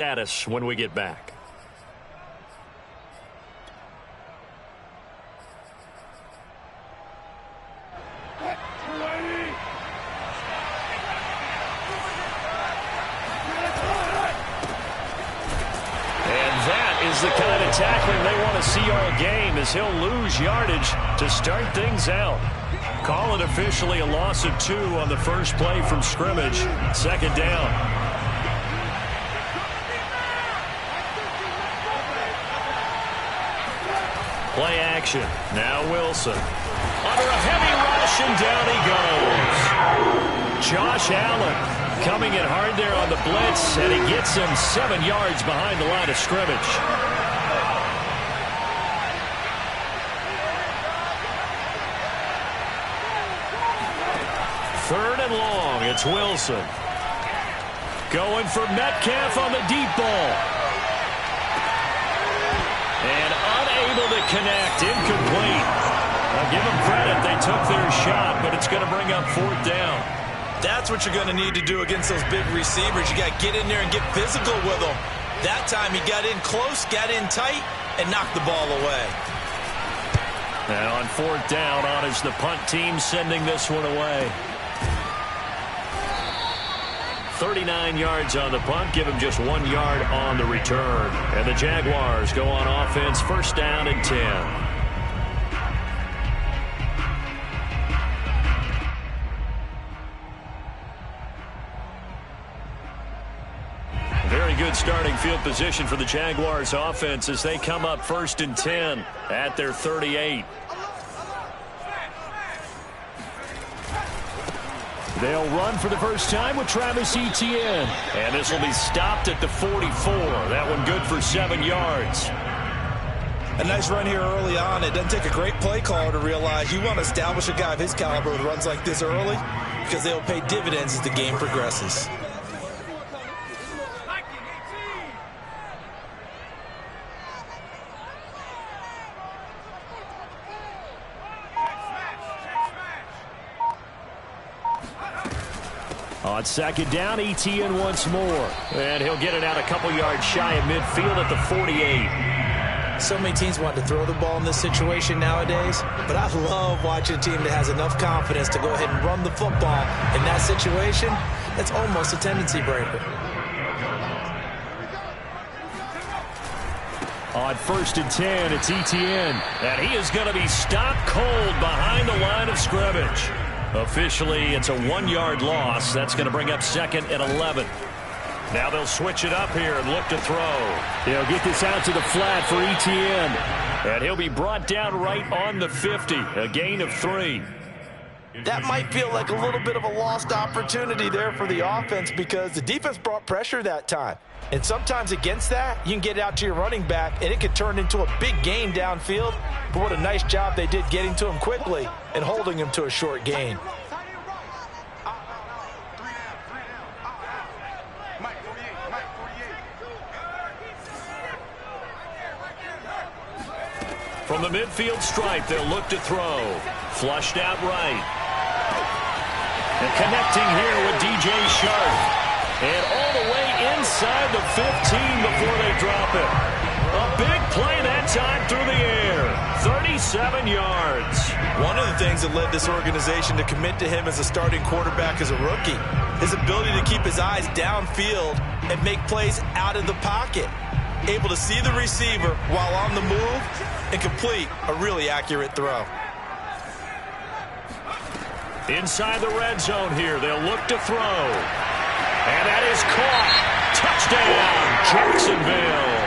status when we get back. The kind of tackling they want to see all game, as he'll lose yardage to start things out. Call it officially a loss of 2 on the first play from scrimmage. Second down. Play action. Now Wilson. Under a heavy rush, and down he goes. Josh Allen coming in hard there on the blitz, and he gets him 7 yards behind the line of scrimmage. Third and long, it's Wilson. Going for Metcalf on the deep ball. And unable to connect, incomplete. I'll give them credit, they took their shot, but it's going to bring up 4th down. That's what you're going to need to do against those big receivers. You got to get in there and get physical with them. That time he got in close, got in tight, and knocked the ball away. Now on 4th down, on is the punt team sending this one away. 39 yards on the punt, give him just 1 yard on the return. And the Jaguars go on offense, 1st down and 10. Very good starting field position for the Jaguars offense as they come up 1st and 10 at their 38. They'll run for the first time with Travis Etienne. And this will be stopped at the 44. That one good for 7 yards. A nice run here early on. It doesn't take a great play caller to realize you want to establish a guy of his caliber with runs like this early, because they'll pay dividends as the game progresses. On 2nd down, Etienne once more. And he'll get it out a couple yards shy of midfield at the 48. So many teams want to throw the ball in this situation nowadays, but I love watching a team that has enough confidence to go ahead and run the football. In that situation, that's almost a tendency breaker. On 1st and 10, it's Etienne. And he is going to be stopped cold behind the line of scrimmage. Officially, it's a 1-yard loss. That's going to bring up 2nd and 11. Now they'll switch it up here and look to throw. They'll get this out to the flat for Etienne. And he'll be brought down right on the 50. A gain of 3. That might feel like a little bit of a lost opportunity there for the offense, because the defense brought pressure that time. And sometimes against that, you can get out to your running back, and it could turn into a big gain downfield. But what a nice job they did getting to him quickly and holding him to a short gain. From the midfield stripe, they'll look to throw. Flushed out right. And connecting here with DJ Sharp. And all the way inside the 15 before they drop it. A big play that time through the air. 37 yards. One of the things that led this organization to commit to him as a starting quarterback as a rookie, his ability to keep his eyes downfield and make plays out of the pocket. Able to see the receiver while on the move and complete a really accurate throw. Inside the red zone here, they'll look to throw. And that is caught. Touchdown, Jacksonville.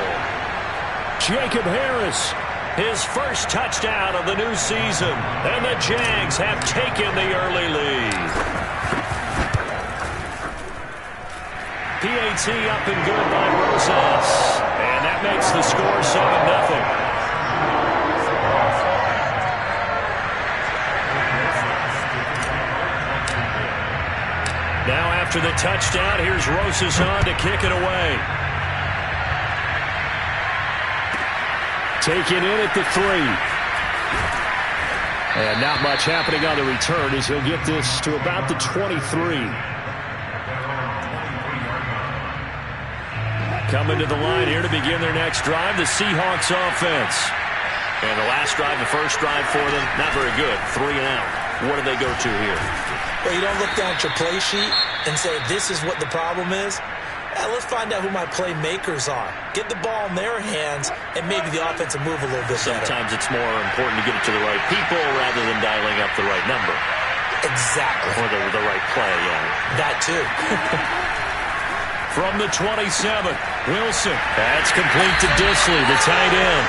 Jacob Harris, his first touchdown of the new season. And the Jags have taken the early lead. PAT up and good by Rosas. And that makes the score 7-0. Now after the touchdown, here's Rosas on to kick it away. Taken in at the 3. And not much happening on the return as he'll get this to about the 23. coming to the line here to begin their next drive, the Seahawks offense. And the last drive, the first drive for them, not very good. 3 and out. What do they go to here? Well, you don't look down at your play sheet and say, this is what the problem is. Let's find out who my playmakers are. Get the ball in their hands, and maybe the offense will move a little bit better. Sometimes it's more important to get it to the right people rather than dialing up the right number. Exactly. Or the right play, yeah. That too. From the 27, Wilson. That's complete to Dissly, the tight end.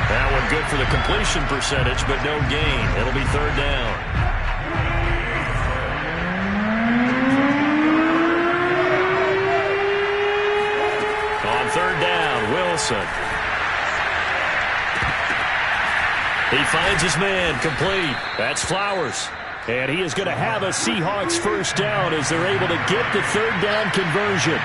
That one good for the completion percentage, but no gain. It'll be third down. On third down, Wilson. He finds his man, complete. That's Flowers. And he is going to have a Seahawks first down as they're able to get the third down conversion.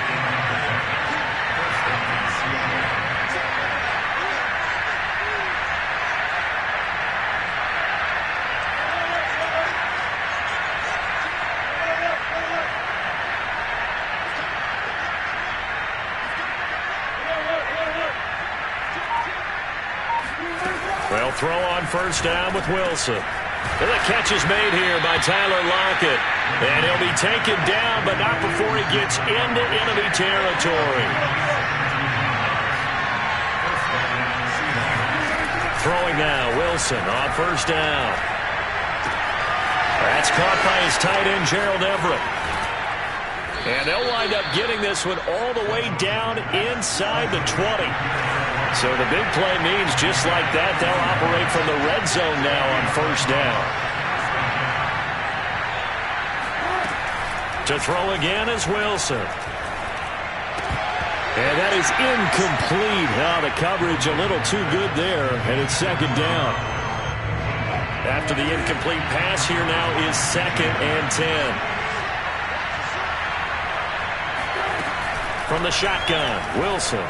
Well, throw on first down with Wilson. And the catch is made here by Tyler Lockett. And he'll be taken down, but not before he gets into enemy territory. Throwing now, Wilson on first down. That's caught by his tight end, Gerald Everett. And they'll wind up getting this one all the way down inside the 20. So the big play means just like that, they'll operate from the red zone now on first down. To throw again is Wilson. And that is incomplete. The coverage a little too good there, and it's second down. After the incomplete pass, here now is 2nd and 10. From the shotgun, Wilson.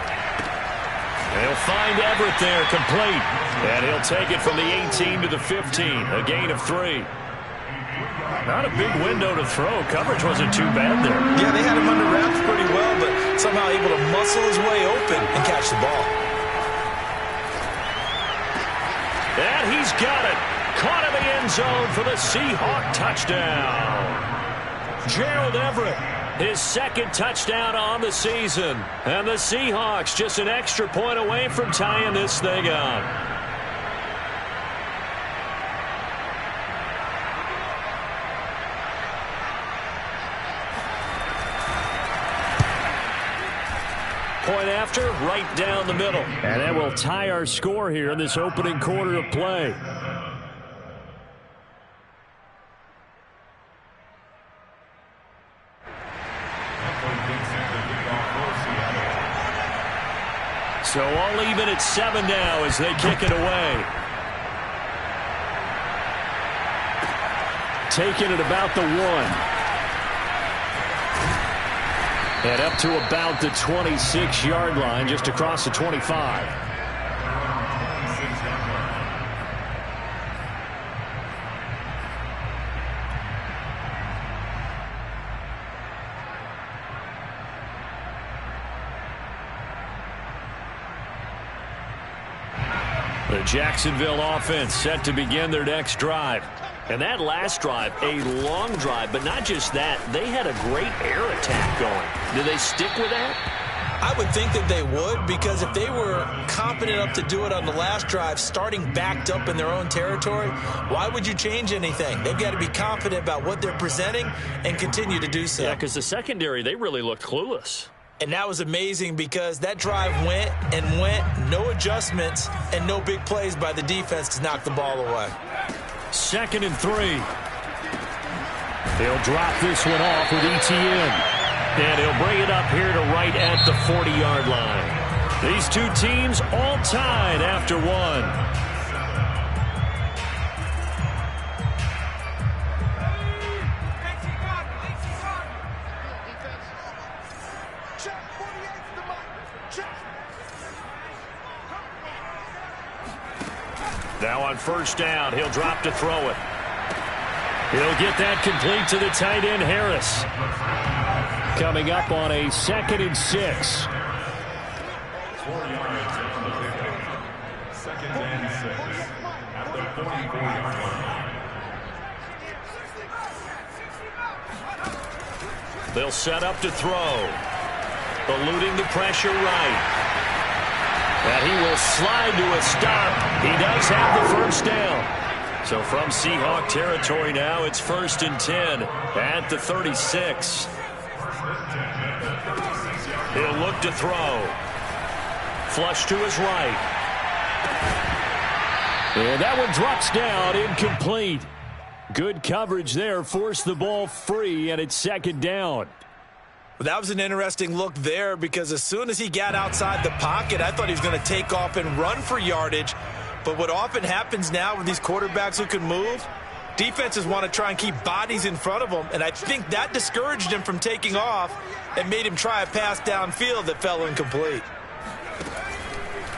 They'll find Everett there, complete. And he'll take it from the 18 to the 15, a gain of 3. Not a big window to throw. Coverage wasn't too bad there. Yeah, they had him under wraps pretty well, but somehow able to muscle his way open and catch the ball. And he's got it. Caught in the end zone for the Seahawk touchdown. Gerald Everett. His 2nd touchdown on the season. And the Seahawks just an extra point away from tying this thing up. Point after, right down the middle. And that will tie our score here in this opening quarter of play. So all even at 7 now as they kick it away. Taking it about the 1. And up to about the 26-yard line, just across the 25. The Jacksonville offense set to begin their next drive. And that last drive, a long drive, but not just that. They had a great air attack going. Do they stick with that? I would think that they would, because if they were confident enough to do it on the last drive, starting backed up in their own territory, why would you change anything? They've got to be confident about what they're presenting and continue to do so. Yeah, because the secondary, they really looked clueless. And that was amazing because that drive went and went, no adjustments, and no big plays by the defense to knock the ball away. 2nd and 3. He'll drop this one off with Etienne. And he'll bring it up here to right at the 40-yard line. These two teams all tied after 1. Now on first down, he'll drop to throw it. He'll get that complete to the tight end, Harris. Coming up on a 2nd and 6. 4 yards from the pickup. 2nd and 6 at the 44-yard line. They'll set up to throw. Eluding the pressure right. And he will slide to a stop. He does have the first down. So from Seahawk territory now, it's 1st and 10 at the 36. He'll look to throw. Flush to his right. And that one drops down, incomplete. Good coverage there, forced the ball free, and it's 2nd down. Well, that was an interesting look there because as soon as he got outside the pocket, I thought he was going to take off and run for yardage. But what often happens now with these quarterbacks who can move, defenses want to try and keep bodies in front of them, and I think that discouraged him from taking off and made him try a pass downfield that fell incomplete.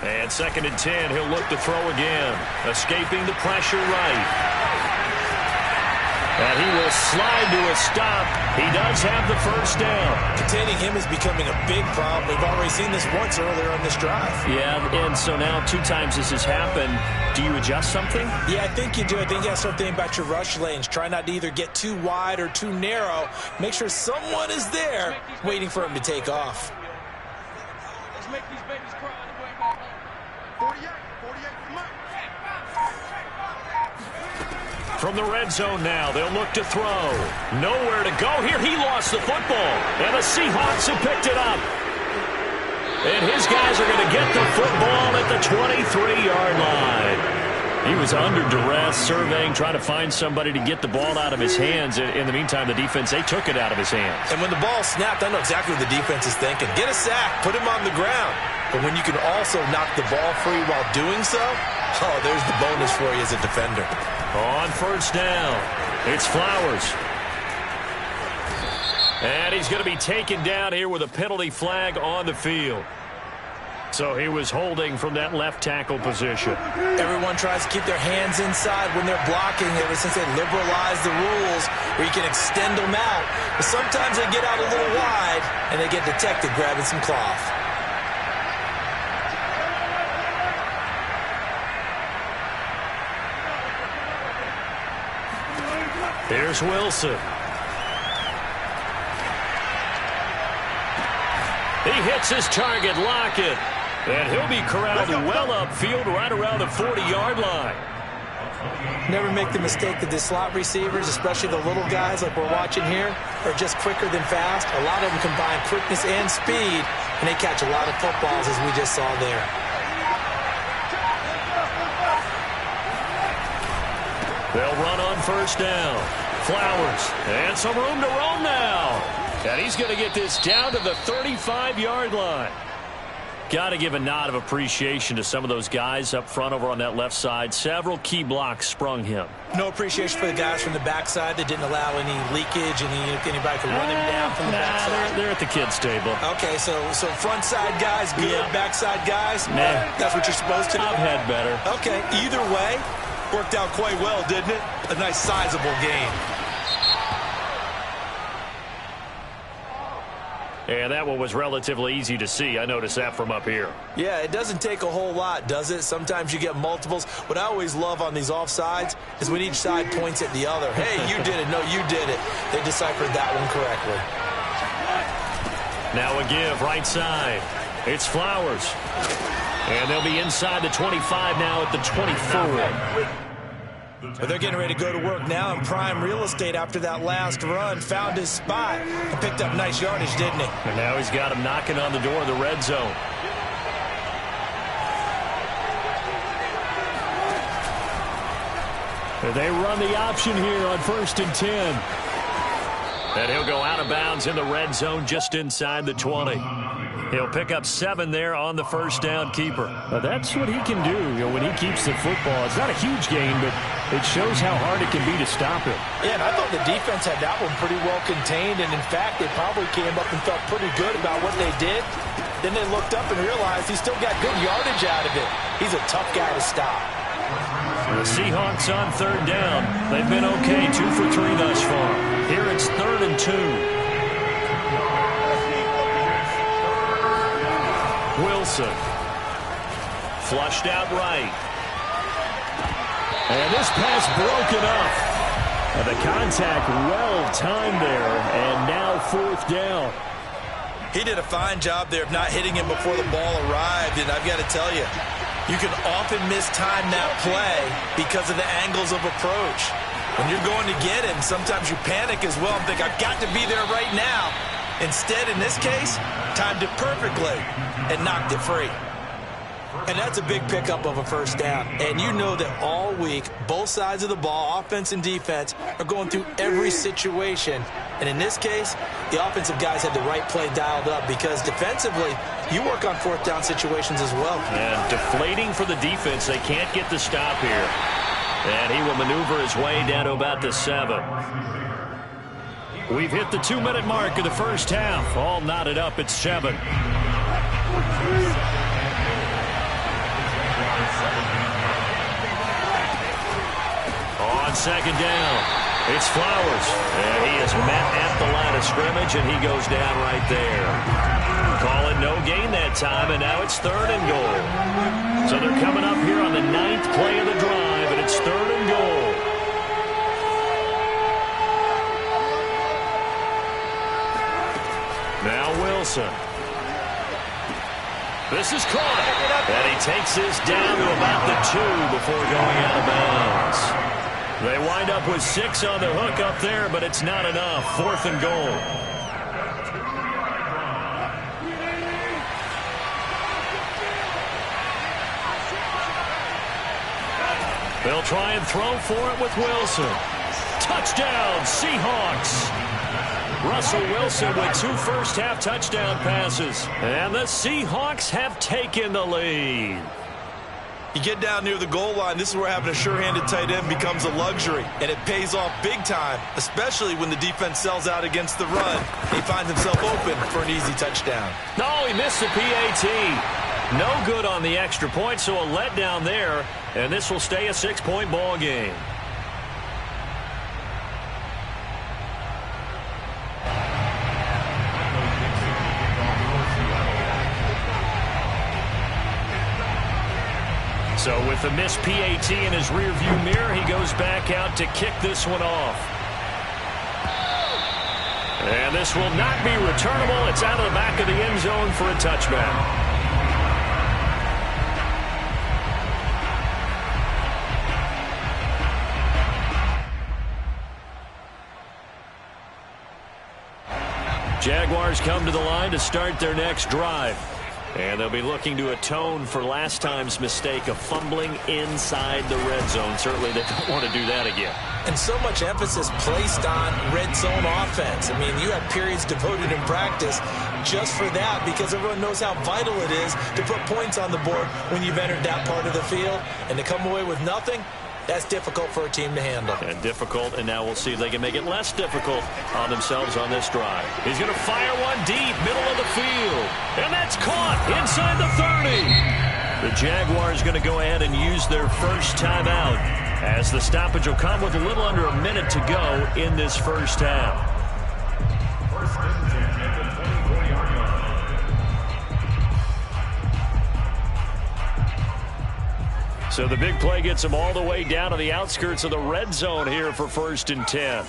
And 2nd and 10, he'll look to throw again. Escaping the pressure right. And he will slide to a stop. He does have the first down. Containing him is becoming a big problem. We've already seen this once earlier on this drive. Yeah, and so now 2 times this has happened. Do you adjust something? Yeah, I think you do. I think you got to start thinking about your rush lanes. Try not to either get too wide or too narrow. Make sure someone is there waiting for him to take off. Let's make these babies cry on the way back. 48, come on. From the red zone now, they'll look to throw. Nowhere to go here. He lost the football, and the Seahawks have picked it up. And his guys are going to get the football at the 23-yard line. He was under duress, surveying, trying to find somebody to get the ball out of his hands. In the meantime, the defense, they took it out of his hands. And when the ball snapped, I know exactly what the defense is thinking. Get a sack, put him on the ground. But when you can also knock the ball free while doing so, oh, there's the bonus for you as a defender. On 1st down, it's Flowers. And he's going to be taken down here with a penalty flag on the field. So he was holding from that left tackle position. Everyone tries to keep their hands inside when they're blocking ever since they liberalized the rules where you can extend them out. But sometimes they get out a little wide and they get detected grabbing some cloth. Here's Wilson. He hits his target, Lockett. And he'll be corralled well upfield right around the 40-yard line. Never make the mistake that the slot receivers, especially the little guys like we're watching here, are just quicker than fast. A lot of them combine quickness and speed, and they catch a lot of footballs as we just saw there. They'll run on 1st down. Flowers, and some room to roam now. And he's going to get this down to the 35-yard line. Got to give a nod of appreciation to some of those guys up front over on that left side. Several key blocks sprung him. No appreciation for the guys from the backside that didn't allow any leakage, anybody could run him down from the backside. They're at the kids' table. Okay, so front side guys good, Yeah. backside guys, Nah. that's what you're supposed to do? I've had better. Okay, either way, worked out quite well, didn't it? A nice sizable game. And that one was relatively easy to see. I noticed that from up here. Yeah, it doesn't take a whole lot, does it? Sometimes you get multiples. What I always love on these offsides is when each side points at the other. Hey, you did it. No, you did it. They deciphered that one correctly. Now a give, right side. It's Flowers. And they'll be inside the 25 now at the 24. They're getting ready to go to work now in prime real estate after that last run. Found his spot and picked up nice yardage, didn't he? And now he's got him knocking on the door of the red zone. And they run the option here on 1st and 10. And he'll go out of bounds in the red zone just inside the 20. He'll pick up 7 there on the first down keeper. That's what he can do, when he keeps the football. It's not a huge gain, but it shows how hard it can be to stop it. Yeah, and I thought the defense had that one pretty well contained, and in fact, they probably came up and felt pretty good about what they did. Then they looked up and realized he still got good yardage out of it. He's a tough guy to stop. The Seahawks on 3rd down. They've been okay, 2 for 3 thus far. Here it's 3rd and 2. Wilson flushed out right. And this pass broken up. And the contact well timed there, and now 4th down. He did a fine job there of not hitting him before the ball arrived, and I've got to tell you, you can often mistime that play because of the angles of approach. When you're going to get him, sometimes you panic as well and think, I've got to be there right now. Instead, in this case, timed it perfectly and knocked it free. And that's a big pickup of a 1st down. And you know that all week, both sides of the ball, offense and defense, are going through every situation. And in this case, the offensive guys had the right play dialed up because defensively, you work on 4th down situations as well. And deflating for the defense. They can't get the stop here. And he will maneuver his way down to about the 7. We've hit the 2-minute mark of the 1st half. All knotted up at 7. On 2nd down, it's Flowers. And he is met at the line of scrimmage, and he goes down right there. Call it no gain that time, and now it's 3rd and goal. So they're coming up here on the 9th play of the drive, and it's 3rd and goal. Now Wilson. This is caught. And he takes this down to about the 2 before going out of bounds. They wind up with 6 on the hook up there, but it's not enough. 4th and goal. They'll try and throw for it with Wilson. Touchdown, Seahawks. Russell Wilson with 2 first-half touchdown passes. And the Seahawks have taken the lead. You get down near the goal line, this is where having a sure-handed tight end becomes a luxury, and it pays off big time, especially when the defense sells out against the run. He finds himself open for an easy touchdown. No, he missed the PAT. No good on the extra point, so a letdown there, and this will stay a 6-point ball game. So with the missed PAT in his rearview mirror, he goes back out to kick this one off. And this will not be returnable. It's out of the back of the end zone for a touchback. Jaguars come to the line to start their next drive. And they'll be looking to atone for last time's mistake of fumbling inside the red zone. Certainly they don't want to do that again. And so much emphasis placed on red zone offense. I mean, you have periods devoted in practice just for that because everyone knows how vital it is to put points on the board when you've entered that part of the field. And to come away with nothing, that's difficult for a team to handle. And difficult, and now we'll see if they can make it less difficult on themselves on this drive. He's going to fire one deep, middle of the field. And that's caught inside the 30. The Jaguars going to go ahead and use their first timeout as the stoppage will come with a little under a minute to go in this first half. So the big play gets them all the way down to the outskirts of the red zone here for 1st and 10.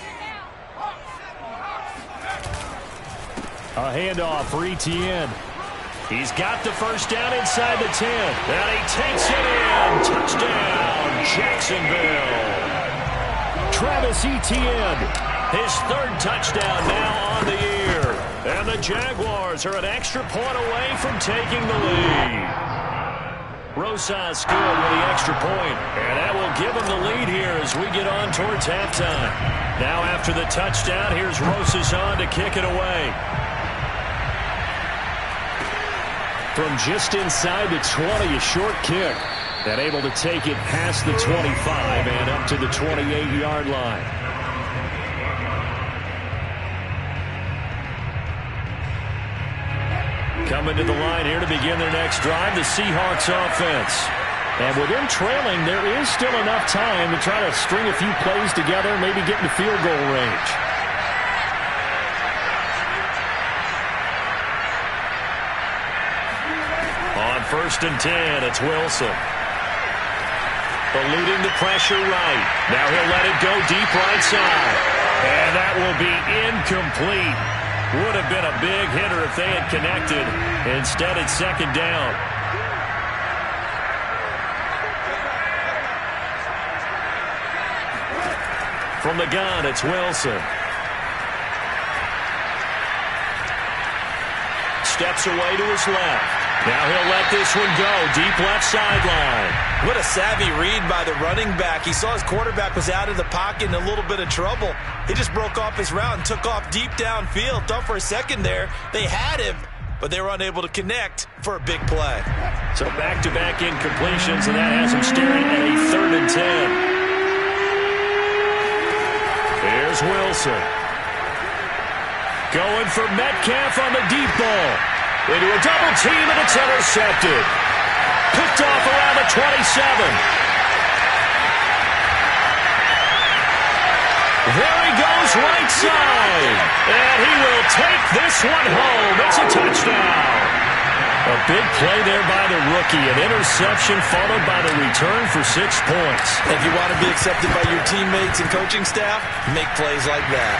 A handoff for Etienne. He's got the first down inside the 10. And he takes it in. Touchdown, Jacksonville. Travis Etienne, his 3rd touchdown now on the year. And the Jaguars are an extra point away from taking the lead. Rosas good with the extra point, and that will give him the lead here as we get on towards halftime. Now after the touchdown, here's Rosas on to kick it away. From just inside the 20, a short kick, and able to take it past the 25 and up to the 28-yard line. Coming to the line here to begin their next drive, the Seahawks offense. And with them trailing, there is still enough time to try to string a few plays together, maybe get into field goal range. On 1st and 10. It's Wilson. Eluding the pressure right. Now he'll let it go deep right side. And that will be incomplete. Would have been a big hitter if they had connected. Instead, it's 2nd down. From the gun, it's Wilson. Steps away to his left. Now he'll let this one go. Deep left sideline. What a savvy read by the running back. He saw his quarterback was out of the pocket in a little bit of trouble. He just broke off his route and took off deep downfield. Thought for a second there they had him, but they were unable to connect for a big play. So back-to-back incompletions, and that has him staring at a 3rd and 10. Here's Wilson. Going for Metcalf on the deep ball. Into a double team, and it's intercepted. Picked off around the 27. There he goes, right side. And he will take this one home. It's a touchdown. A big play there by the rookie. An interception followed by the return for 6 points. If you want to be accepted by your teammates and coaching staff, make plays like that.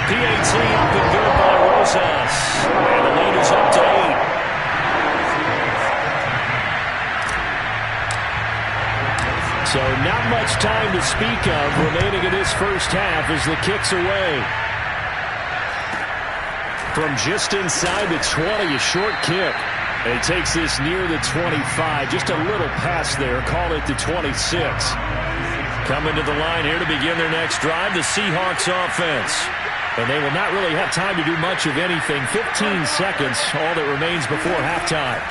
PAT up and good by Rosas. And the lead is up to 8. So not much time to speak of remaining in this first half as the kick's away. From just inside the 20, a short kick. And he takes this near the 25. Just a little pass there. Call it the 26. Coming to the line here to begin their next drive, the Seahawks offense. And they will not really have time to do much of anything. 15 seconds, all that remains before halftime.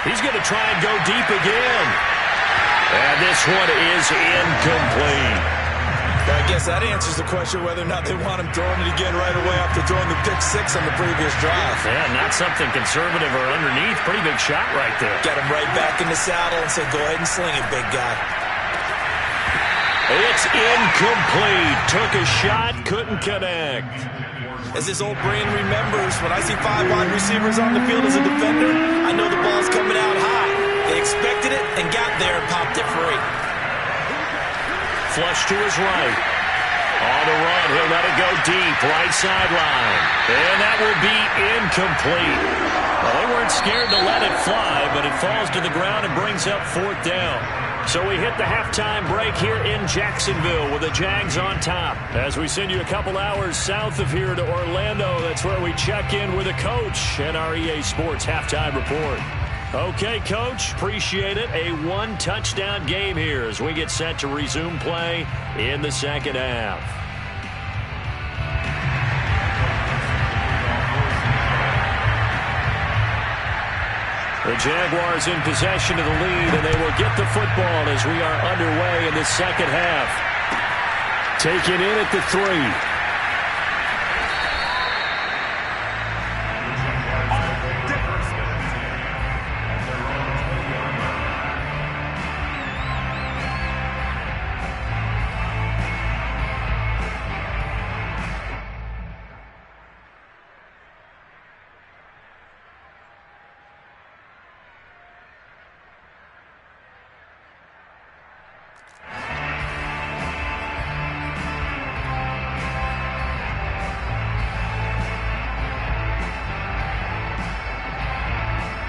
He's going to try and go deep again. And this one is incomplete. I guess that answers the question whether or not they want him throwing it again right away after throwing the pick 6 on the previous drive. Yeah, not something conservative or underneath. Pretty big shot right there. Got him right back in the saddle and said, go ahead and sling it, big guy. It's incomplete. Took a shot, couldn't connect. As his old brain remembers, when I see 5 wide receivers on the field as a defender, I know the ball's coming out high. They expected it and got there and popped it free. Flush to his right. On the run, he'll let it go deep, right sideline. And that will be incomplete. Well, they weren't scared to let it fly, but it falls to the ground and brings up 4th down. So we hit the halftime break here in Jacksonville with the Jags on top. As we send you a couple hours south of here to Orlando, that's where we check in with the coach and our EA Sports halftime report. Okay, Coach, appreciate it. A 1-touchdown game here as we get set to resume play in the second half. The Jaguars in possession of the lead, and they will get the football as we are underway in the second half. Taken in at the 3.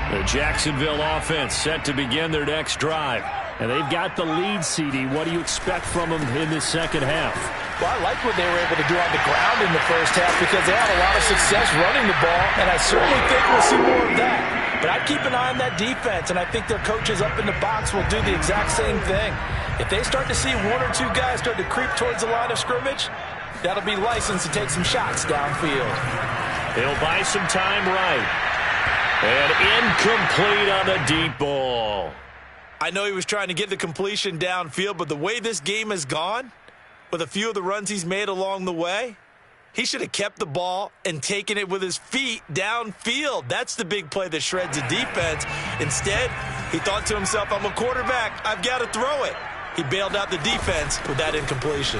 The Jacksonville offense set to begin their next drive. And they've got the lead, CD. What do you expect from them in this second half? Well, I like what they were able to do on the ground in the first half because they had a lot of success running the ball, and I certainly think we'll see more of that. But I'd keep an eye on that defense, and I think their coaches up in the box will do the exact same thing. If they start to see 1 or 2 guys start to creep towards the line of scrimmage, that'll be licensed to take some shots downfield. He'll buy some time right. And incomplete on the deep ball. I know he was trying to get the completion downfield, but the way this game has gone, with a few of the runs he's made along the way, he should have kept the ball and taken it with his feet downfield. That's the big play that shreds the defense. Instead, he thought to himself, I'm a quarterback, I've got to throw it. He bailed out the defense with that incompletion.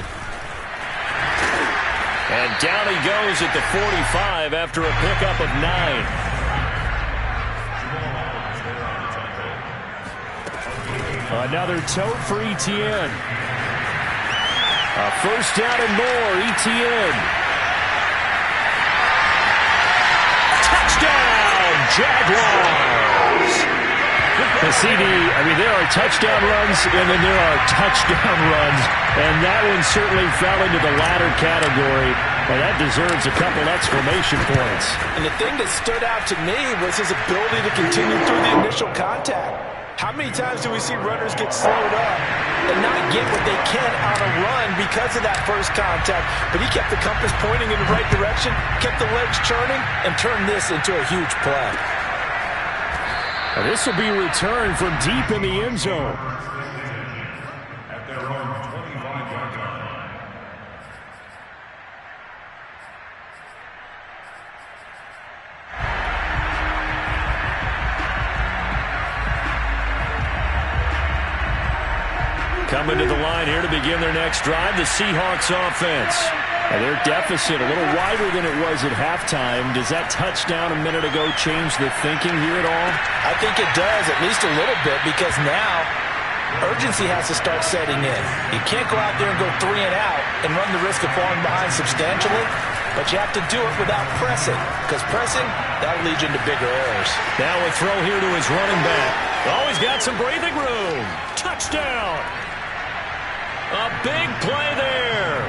And down he goes at the 45 after a pickup of 9. Another tote for Etienne. A first down and more, Etienne. Touchdown, Jaguars! The CD, there are touchdown runs, and then there are touchdown runs, and that one certainly fell into the latter category. Well, that deserves a couple exclamation points. And the thing that stood out to me was his ability to continue through the initial contact. How many times do we see runners get slowed up and not get what they can on a run because of that first contact? But he kept the compass pointing in the right direction, kept the legs churning, and turned this into a huge play. And this will be returned from deep in the end zone. At their own 25-yard line. Coming to the line here to begin their next drive, the Seahawks offense. And their deficit a little wider than it was at halftime. Does that touchdown a minute ago change the thinking here at all? I think it does, at least a little bit, because now urgency has to start setting in. You can't go out there and go 3 and out and run the risk of falling behind substantially, but you have to do it without pressing, because pressing, that'll lead you into bigger errors. Now a throw here to his running back. Oh, he's got some breathing room. Touchdown. A big play there.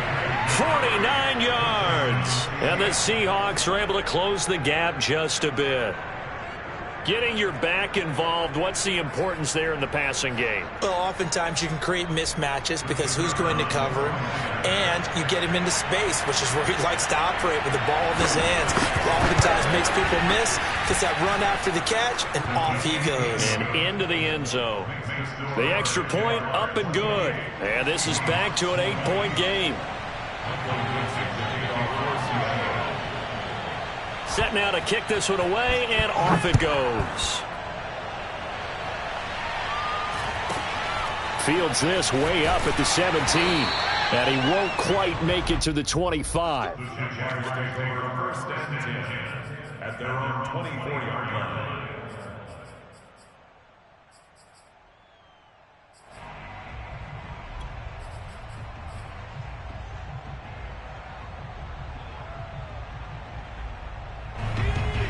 49 yards. And the Seahawks are able to close the gap just a bit. Getting your back involved, what's the importance there in the passing game? Well, oftentimes you can create mismatches because who's going to cover him, and you get him into space, which is where he likes to operate with the ball in his hands. Oftentimes makes people miss, gets that run after the catch, and off he goes. And into the end zone. The extra point up and good. And this is back to an 8-point game. Set now to kick this one away, and off it goes. Fields this way up at the 17, and he won't quite make it to the 25. The Jaguars take over first and 10 at their own 24-yard line.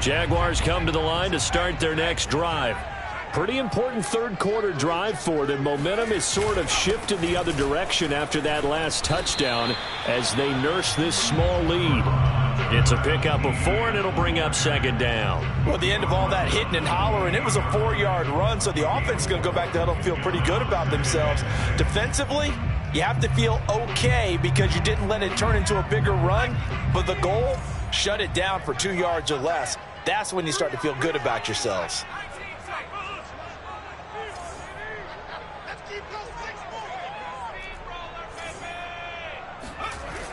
Jaguars come to the line to start their next drive. Pretty important third-quarter drive for them. Momentum has sort of shifted the other direction after that last touchdown as they nurse this small lead. It's a pickup of 4, and it'll bring up second down. Well, at the end of all that hitting and hollering, it was a 4-yard run, so the offense is going to go back to huddle and feel pretty good about themselves. Defensively, you have to feel okay because you didn't let it turn into a bigger run, but the goal, shut it down for 2 yards or less. That's when you start to feel good about yourselves.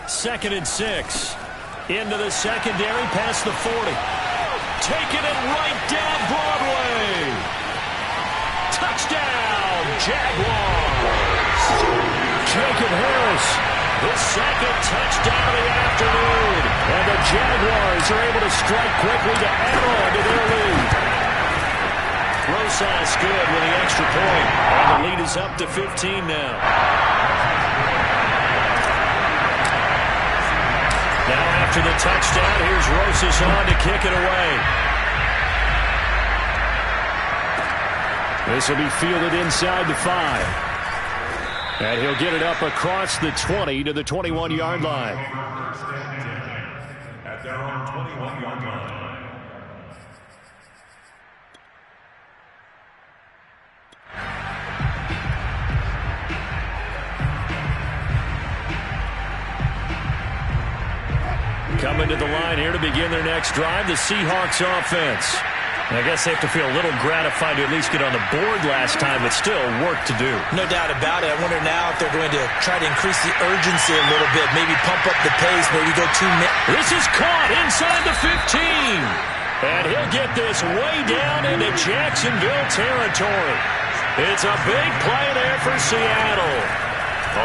Second and 6. Into the secondary, past the 40. Taking it right down Broadway. Touchdown, Jaguars. Jacob Harris, his second touchdown of the afternoon. And the Jaguars are able to strike quickly to add on to their lead. Rosas good with the extra point. And the lead is up to 15 now. Now after the touchdown, here's Rosas on to kick it away. This will be fielded inside the 5. And he'll get it up across the 20 to the 21-yard line. At their own 21-yard line. Coming to the line here to begin their next drive, the Seahawks offense. I guess they have to feel a little gratified to at least get on the board last time, but still work to do. No doubt about it. I wonder now if they're going to try to increase the urgency a little bit, maybe pump up the pace, maybe go 2 minutes. This is caught inside the 15. And he'll get this way down into Jacksonville territory. It's a big play there for Seattle.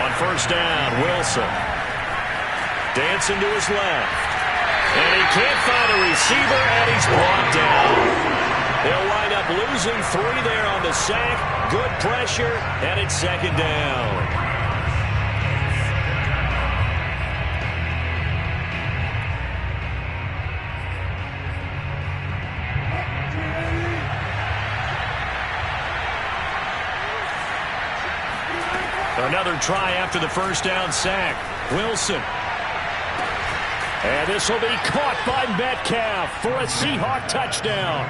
On first down, Wilson. Dancing to his left. And he can't find a receiver, and he's brought down. They'll wind up losing losing 3 there on the sack. Good pressure, and it's second down. Another try after the first down sack. Wilson. And this will be caught by Metcalf for a Seahawk touchdown.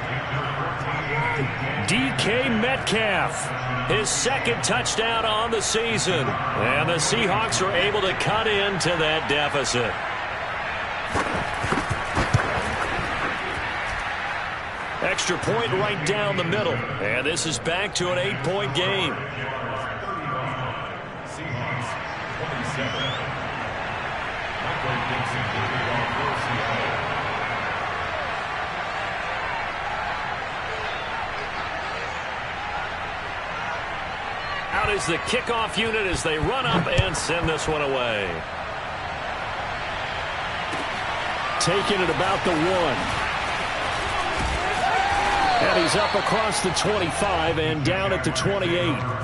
DK Metcalf, his second touchdown on the season. And the Seahawks are able to cut into that deficit. Extra point right down the middle. And this is back to an 8-point game. Out is the kickoff unit as they run up and send this one away. Taking it about the 1. And he's up across the 25 and down at the 28.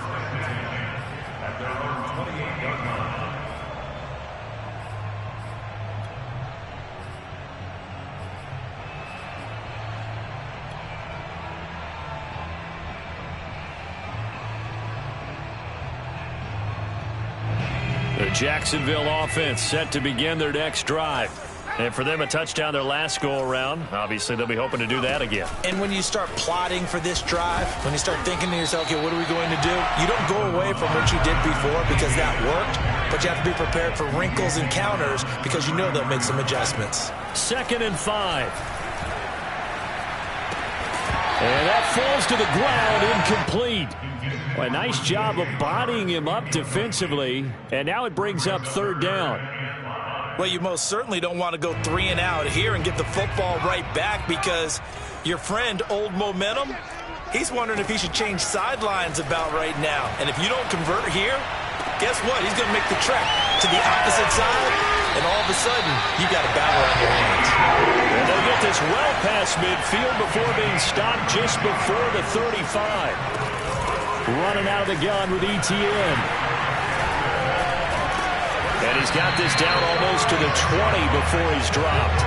The Jacksonville offense set to begin their next drive. And for them, a touchdown their last go-around. Obviously, they'll be hoping to do that again. And when you start plotting for this drive, when you start thinking to yourself, okay, what are we going to do? You don't go away from what you did before because that worked, but you have to be prepared for wrinkles and counters because you know they'll make some adjustments. 2nd and 5. And that falls to the ground, incomplete. Well, a nice job of bodying him up defensively, and now it brings up 3rd down. Well, you most certainly don't want to go 3 and out here and get the football right back because your friend, Old Momentum, he's wondering if he should change sidelines about right now. And if you don't convert here, guess what? He's going to make the trek to the opposite side, and all of a sudden, you got a battle on your hands. And they'll get this well past midfield before being stopped just before the 35. Running out of the gun with ETN. And he's got this down almost to the 20 before he's dropped.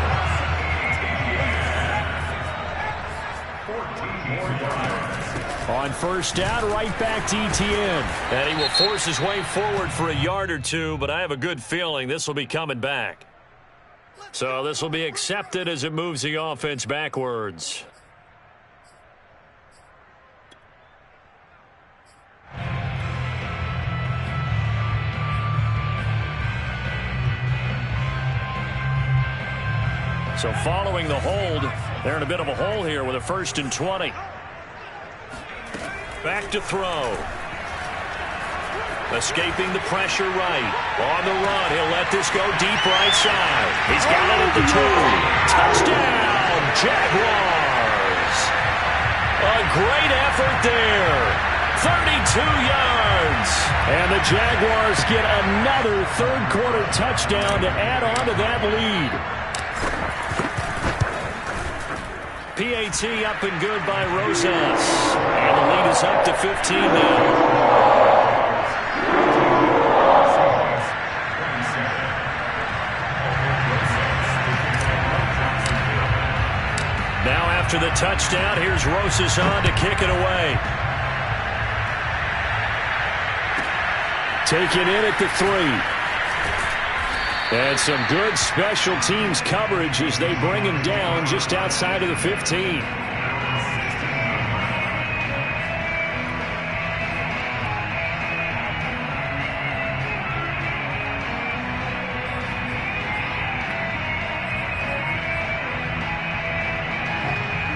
On 1st down, right back to ETN. And he will force his way forward for a yard or 2, but I have a good feeling this will be coming back. So this will be accepted as it moves the offense backwards. So following the hold, they're in a bit of a hole here with a 1st and 20. Back to throw. Escaping the pressure right. On the run, he'll let this go deep right side. He's got it at the 2. Touchdown, Jaguars. A great effort there. 32 yards. And the Jaguars get another 3rd quarter touchdown to add on to that lead. PAT up and good by Rosas. And the lead is up to 15 now. Now after the touchdown, here's Rosas on to kick it away. Taken in at the 3. And some good special teams coverage as they bring him down just outside of the 15.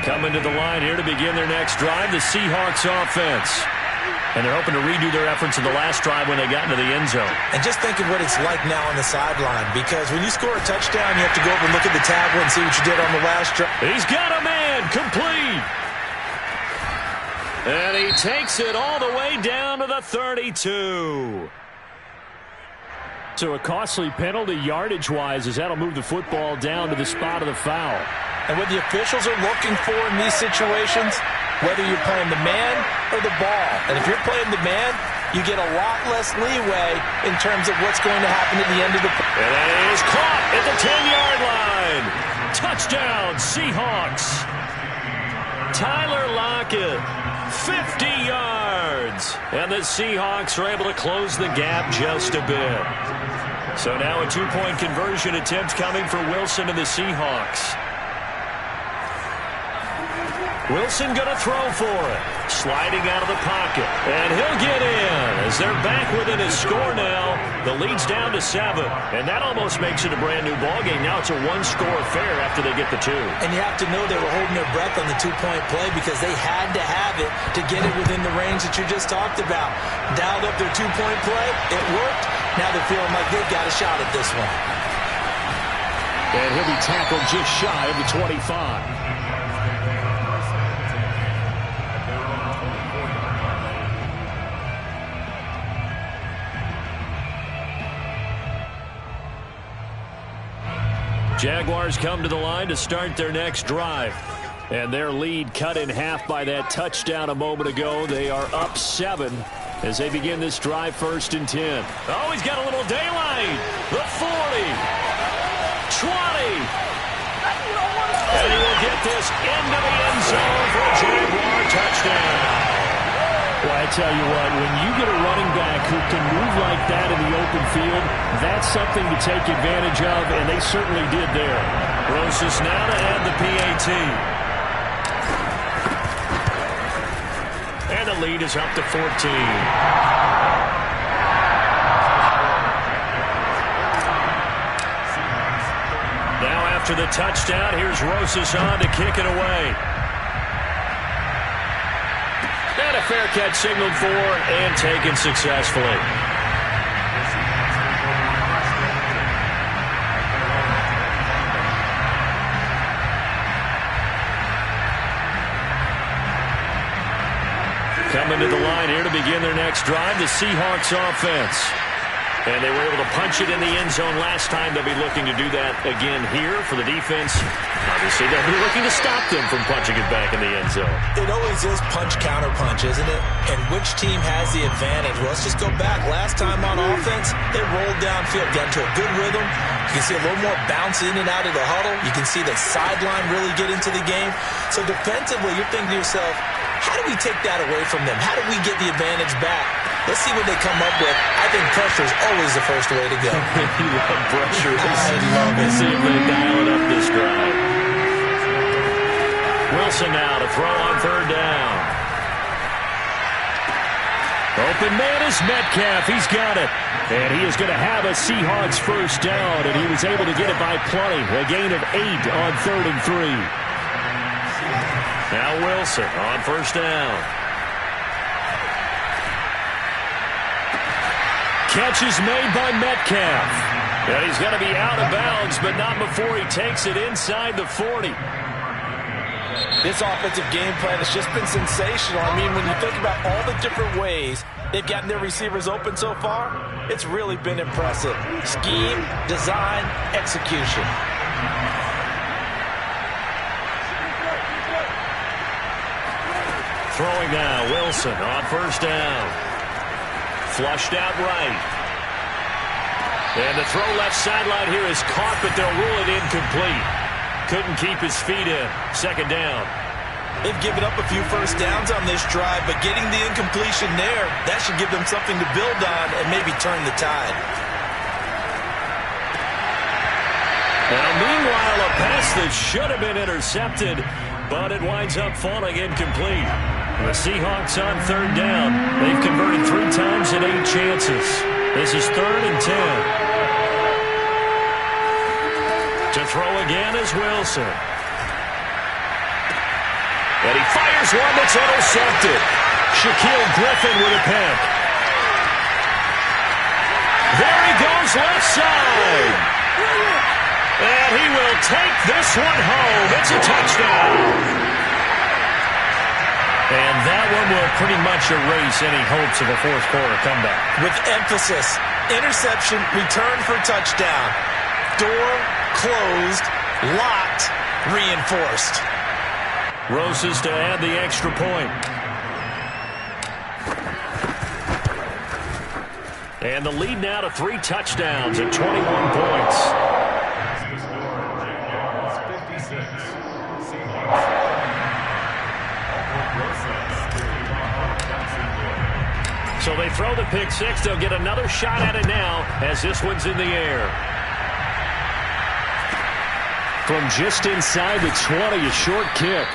Coming to the line here to begin their next drive, the Seahawks offense. And they're hoping to redo their efforts in the last drive when they got into the end zone. And just think of what it's like now on the sideline, because when you score a touchdown, you have to go over and look at the tablet and see what you did on the last drive. He's got a man, complete. And he takes it all the way down to the 32. So a costly penalty yardage-wise as that'll move the football down to the spot of the foul. And what the officials are looking for in these situations, whether you're playing the man or the ball. And if you're playing the man, you get a lot less leeway in terms of what's going to happen at the end of the play. And it is caught at the 10-yard line. Touchdown, Seahawks. Tyler Lockett, 50 yards. And the Seahawks are able to close the gap just a bit. So now a two-point conversion attempt coming for Wilson and the Seahawks. Wilson going to throw for it. Sliding out of the pocket. And he'll get in as they're back within his score now. The lead's down to 7. And that almost makes it a brand-new ballgame. Now it's a one-score affair after they get the 2. And you have to know they were holding their breath on the two-point play because they had to have it to get it within the range that you just talked about. Dialed up their two-point play. It worked. Now they're feeling like they've got a shot at this one. And he'll be tackled just shy of the 25. Jaguars come to the line to start their next drive. And their lead cut in half by that touchdown a moment ago. They are up 7 as they begin this drive, 1st and 10. Oh, he's got a little daylight. The 40. 20. And he will get this into the end zone for a Jaguar touchdown. Well, I tell you what, when you get a running back who can move like that in the open field, that's something to take advantage of, and they certainly did there. Rosas now to add the PAT. And the lead is up to 14. Now after the touchdown, here's Rosas on to kick it away. And a fair catch signaled for and taken successfully. Coming to the line here to begin their next drive, the Seahawks offense. And they were able to punch it in the end zone last time. They'll be looking to do that again here for the defense. Obviously, they'll be looking to stop them from punching it back in the end zone. It always is punch-counter-punch, isn't it? And which team has the advantage? Well, let's just go back. Last time on offense, they rolled downfield, got into a good rhythm. You can see a little more bounce in and out of the huddle. You can see the sideline really get into the game. So defensively, you're thinking to yourself, how do we take that away from them? How do we get the advantage back? Let's see what they come up with. I think pressure is always the first way to go. You love pressure. I love it. Let's see if they dial it up this drive. Wilson now to throw on 3rd down. Open man is Metcalf. He's got it. And he is going to have a Seahawks 1st down, and he was able to get it by plenty. A gain of 8 on 3rd and 3. Now Wilson on 1st down. Catch is made by Metcalf. And he's going to be out of bounds, but not before he takes it inside the 40. This offensive game plan has just been sensational. I mean, when you think about all the different ways they've gotten their receivers open so far, it's really been impressive. Scheme, design, execution. Throwing now, Wilson on 1st down. Flushed out right. And the throw left sideline here is caught, but they'll rule it incomplete. Couldn't keep his feet in. 2nd down. They've given up a few 1st downs on this drive, but getting the incompletion there, that should give them something to build on and maybe turn the tide. Now, meanwhile, a pass that should have been intercepted, but it winds up falling incomplete. The Seahawks on 3rd down. They've converted 3 times in 8 chances. This is 3rd and 10. To throw again is Wilson. And he fires one that's intercepted. Shaquille Griffin with a pick. There he goes left side. And he will take this one home. It's a touchdown. And that one will pretty much erase any hopes of a 4th quarter comeback. With emphasis, interception, return for touchdown. Door closed, locked, reinforced. Rosas to add the extra point. And the lead now to 3 touchdowns at 21 points. So they throw the pick six. They'll get another shot at it now as this one's in the air. From just inside the 20, a short kick.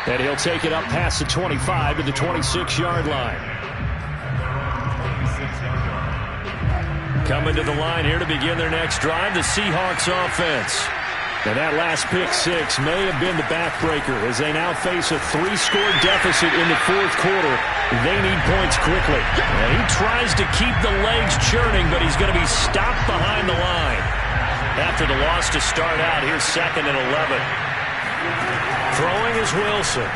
And he'll take it up past the 25 to the 26-yard line. Coming to the line here to begin their next drive, the Seahawks offense. And that last pick six may have been the backbreaker as they now face a 3-score deficit in the fourth quarter. They need points quickly. And he tries to keep the legs churning, but he's going to be stopped behind the line. After the loss to start out, here's 2nd and 11. Throwing is Wilson.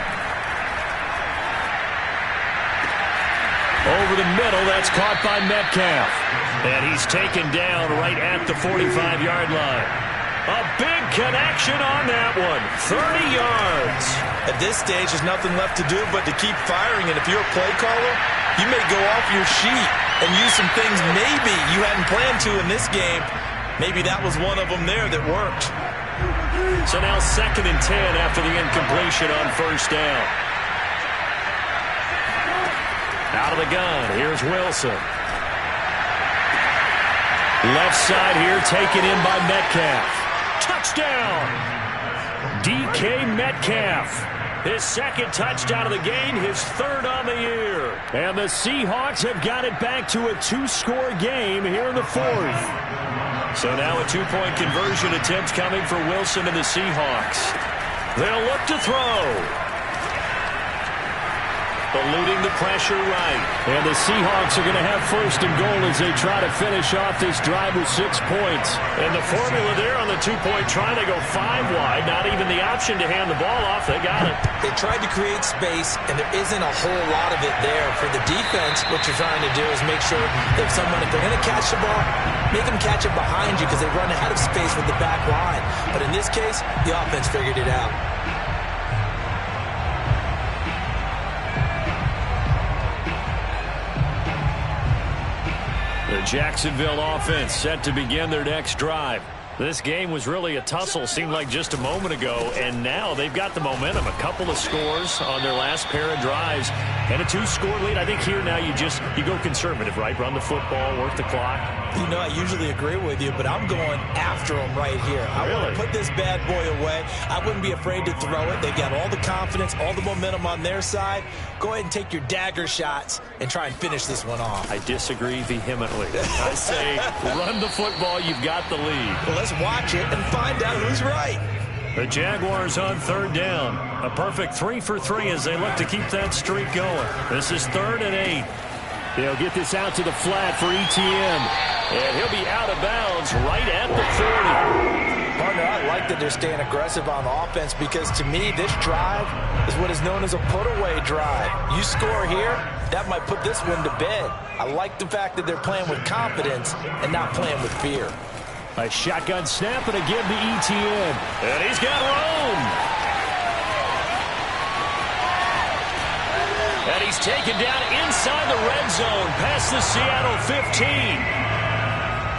Over the middle, that's caught by Metcalf. And he's taken down right at the 45-yard line. A big connection on that one. 30 yards. At this stage, there's nothing left to do but to keep firing. And if you're a play caller, you may go off your sheet and use some things maybe you hadn't planned to in this game. Maybe that was one of them there that worked. So now 2nd and 10 after the incompletion on first down. Out of the gun, here's Wilson. Left side here, taken in by Metcalf. Touchdown! DK Metcalf. His 2nd touchdown of the game, his 3rd on the year. And the Seahawks have got it back to a 2-score game here in the 4th. So now a 2-point conversion attempt coming for Wilson and the Seahawks. They'll look to throw. Eluding the pressure right. And the Seahawks are going to have 1st and goal as they try to finish off this drive with 6 points. And the formula there on the 2-point try to go 5 wide. Not even the option to hand the ball off. They got it. They tried to create space, and there isn't a whole lot of it there. For the defense, what you're trying to do is make sure that if they're going to catch the ball, make them catch it behind you because they run out of space with the back line. But in this case, the offense figured it out. The Jacksonville offense set to begin their next drive. This game was really a tussle, seemed like just a moment ago, and now they've got the momentum. A couple of scores on their last pair of drives, and a 2-score lead. I think here now you go conservative, right? Run the football, work the clock. You know, I usually agree with you, but I'm going after them right here. I want to put this bad boy away. I wouldn't be afraid to throw it. They've got all the confidence, all the momentum on their side. Go ahead and take your dagger shots and try and finish this one off. I disagree vehemently. I say run the football. You've got the lead. Well, let's watch it and find out who's right. The Jaguars on 3rd down. A perfect 3 for 3 as they look to keep that streak going. This is 3rd and 8. They'll get this out to the flat for Etienne. And he'll be out of bounds right at the 40. Partner, I like that they're staying aggressive on offense because to me, this drive is what is known as a put-away drive. You score here, that might put this one to bed. I like the fact that they're playing with confidence and not playing with fear. A shotgun snap and a give to Etienne. And he's got room. And he's taken down inside the red zone past the Seattle 15.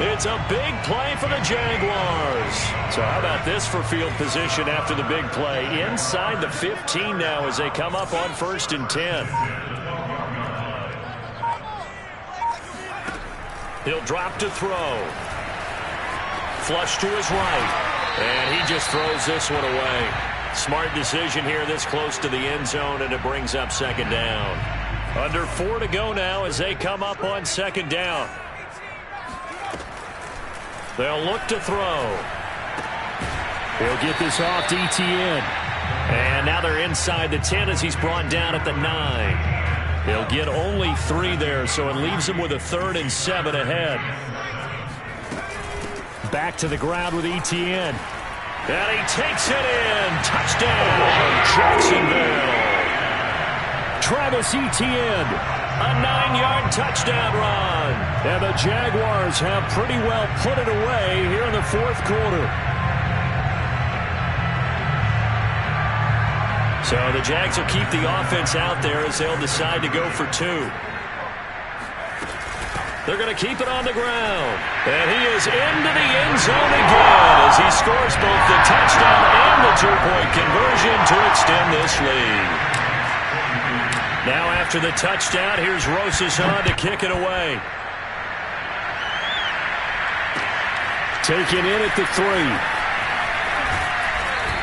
It's a big play for the Jaguars. So how about this for field position after the big play? Inside the 15 now as they come up on 1st and 10. He'll drop to throw. Flush to his right. And he just throws this one away. Smart decision here this close to the end zone, and it brings up 2nd down. Under 4 to go now as they come up on 2nd down. They'll look to throw. He'll get this off to Etienne. And now they're inside the 10 as he's brought down at the 9. He'll get only 3 there, so it leaves him with a 3rd and 7 ahead. Back to the ground with Etienne. And he takes it in. Touchdown, Jacksonville. Travis Etienne. A 9-yard touchdown run. And the Jaguars have pretty well put it away here in the 4th quarter. So the Jags will keep the offense out there as they'll decide to go for 2. They're going to keep it on the ground. And he is into the end zone again as he scores both the touchdown and the 2-point conversion to extend this lead. Now after the touchdown, here's Rosas to kick it away. Taken in at the 3.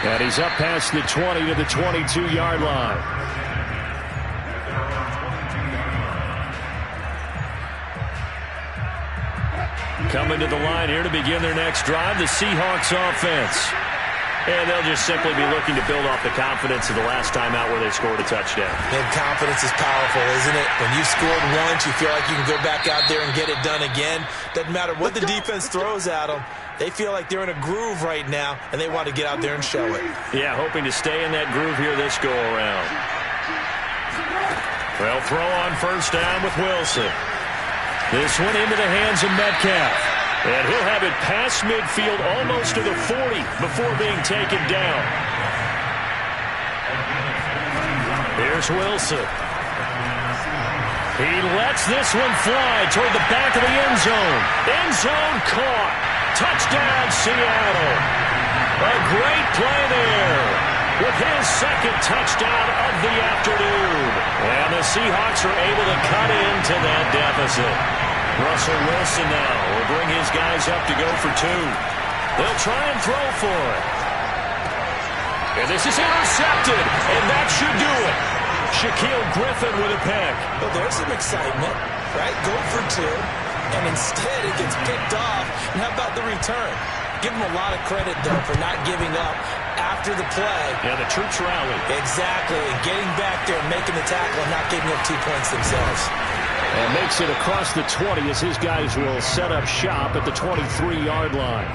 And he's up past the 20 to the 22-yard line. Coming to the line here to begin their next drive, the Seahawks offense. And they'll just simply be looking to build off the confidence of the last time out where they scored a touchdown. And confidence is powerful, isn't it? When you scored once, you feel like you can go back out there and get it done again. Doesn't matter what the defense throws at them. They feel like they're in a groove right now, and they want to get out there and show it. Yeah, hoping to stay in that groove here this go-around. Well, throw on first down with Wilson. This one into the hands of Metcalf. And he'll have it past midfield almost to the 40 before being taken down. Here's Wilson. He lets this one fly toward the back of the end zone. End zone caught. Touchdown, Seattle. A great play there with his second touchdown of the afternoon. And the Seahawks are able to cut into that deficit. Russell Wilson now will bring his guys up to go for 2. They'll try and throw for it. And this is intercepted, and that should do it. Shaquille Griffin with a pick. Well, there's some excitement, right? Go for 2. And instead it gets picked off. And how about the return? Give them a lot of credit, though, for not giving up after the play. Yeah, the troops rallied. Exactly. And getting back there and making the tackle and not giving up 2 points themselves. And makes it across the 20 as his guys will set up shop at the 23-yard line.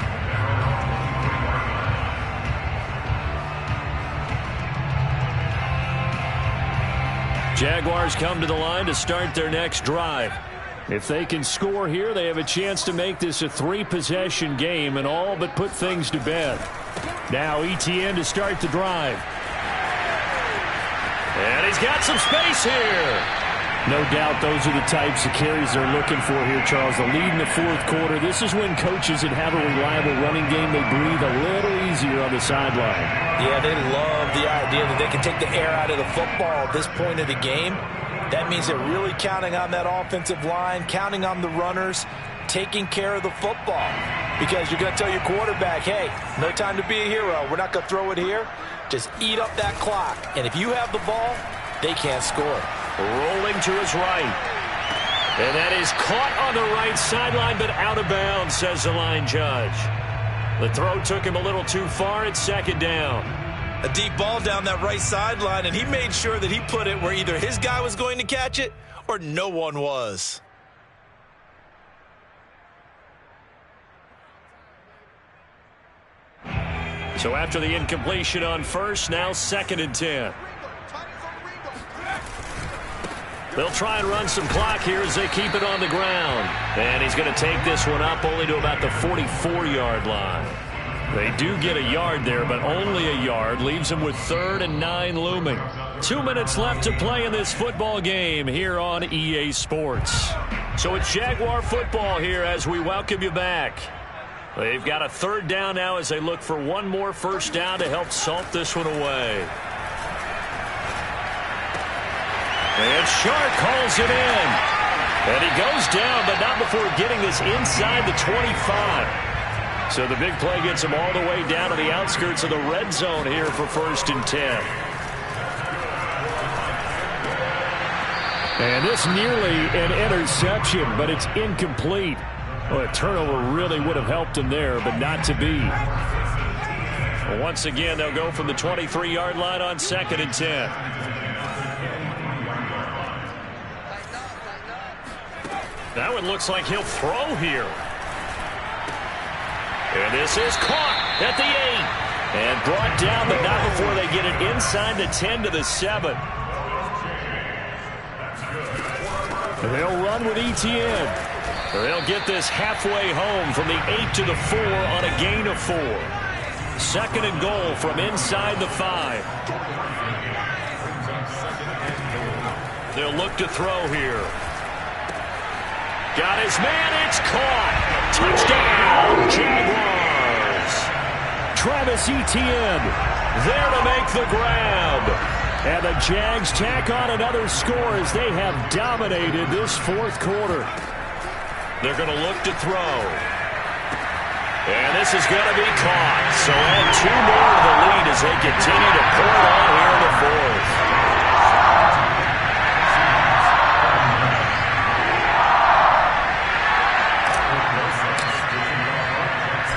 Jaguars come to the line to start their next drive. If they can score here, they have a chance to make this a 3-possession game and all but put things to bed. Now Etienne to start the drive. And he's got some space here. No doubt those are the types of carries they're looking for here, Charles. The lead in the 4th quarter. This is when coaches that have a reliable running game, they breathe a little easier on the sideline. Yeah, they love the idea that they can take the air out of the football at this point of the game. That means they're really counting on that offensive line, counting on the runners, taking care of the football. Because you're going to tell your quarterback, hey, no time to be a hero. We're not going to throw it here. Just eat up that clock. And if you have the ball, they can't score. Rolling to his right. And that is caught on the right sideline, but out of bounds, says the line judge. The throw took him a little too far. It's 2nd down. A deep ball down that right sideline, and he made sure that he put it where either his guy was going to catch it or no one was. So after the incompletion on first, now 2nd and 10. They'll try and run some clock here as they keep it on the ground. And he's going to take this one up only to about the 44-yard line. They do get a yard there, but only a yard. Leaves them with 3rd and 9 looming. 2 minutes left to play in this football game here on EA Sports. So it's Jaguar football here as we welcome you back. They've got a 3rd down now as they look for one more first down to help salt this one away. And Shark calls it in. And he goes down, but not before getting this inside the 25. So the big play gets him all the way down to the outskirts of the red zone here for 1st and 10. And this nearly an interception, but it's incomplete. Well, a turnover really would have helped him there, but not to be. Well, once again, they'll go from the 23-yard line on 2nd and 10. That one looks like he'll throw here. And this is caught at the 8. And brought down, but not before they get it inside the 10 to the 7. They'll run with Etienne. They'll get this halfway home from the 8 to the 4 on a gain of 4. 2nd and goal from inside the 5. They'll look to throw here. Got his man. It's caught. Touchdown, Jaguars. Travis Etienne there to make the grab. And the Jags tack on another score as they have dominated this 4th quarter. They're going to look to throw. And this is going to be caught. So add 2 more to the lead as they continue to pour it on here in the 4th.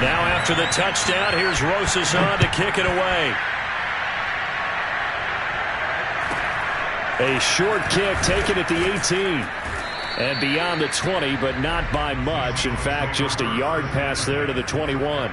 Now after the touchdown, here's Rosas on to kick it away. A short kick taken at the 18. And beyond the 20, but not by much. In fact, just a yard pass there to the 21.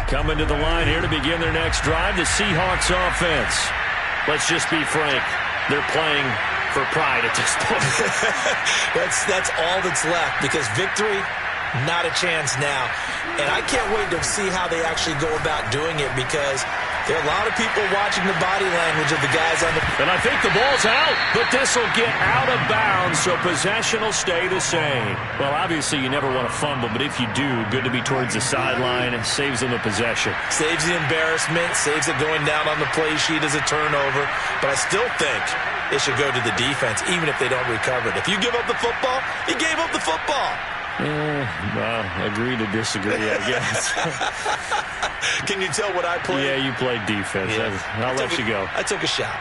Coming to the line here to begin their next drive, the Seahawks offense. Let's just be frank. They're playing for pride at this point. That's all that's left, because victory, not a chance now. And I can't wait to see how they actually go about doing it, because there are a lot of people watching the body language of the guys on the... And I think the ball's out, but this will get out of bounds, so possession will stay the same. Well, obviously you never want to fumble, but if you do, good to be towards the sideline. It saves them the possession. Saves the embarrassment, saves it going down on the play sheet as a turnover. But I still think it should go to the defense, even if they don't recover it. If you give up the football, you gave up the football. Well, agree to disagree, I guess. Can you tell what I played? Yeah, you played defense. Yeah. I'll let you go. I took a shot.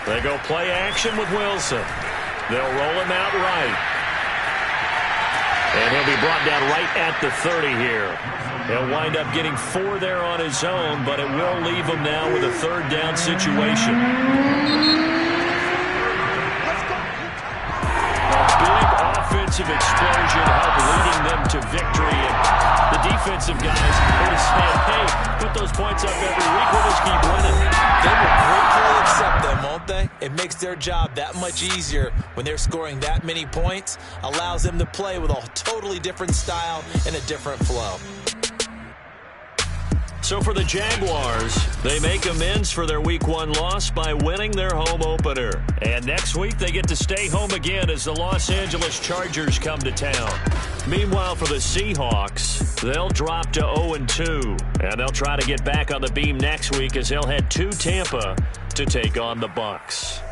They go play action with Wilson. They'll roll him out right. And he'll be brought down right at the 30 here. He'll wind up getting 4 there on his own, but it will leave him now with a 3rd down situation. A big offensive explosion helped leading them to victory. And the defensive guys are saying, hey, put those points up every week. We'll just keep winning. They will gratefully accept them, won't they? It makes their job that much easier when they're scoring that many points. Allows them to play with a totally different style and a different flow. So for the Jaguars, they make amends for their Week 1 loss by winning their home opener. And next week, they get to stay home again as the Los Angeles Chargers come to town. Meanwhile, for the Seahawks, they'll drop to 0-2. And they'll try to get back on the beam next week as they'll head to Tampa to take on the Bucs.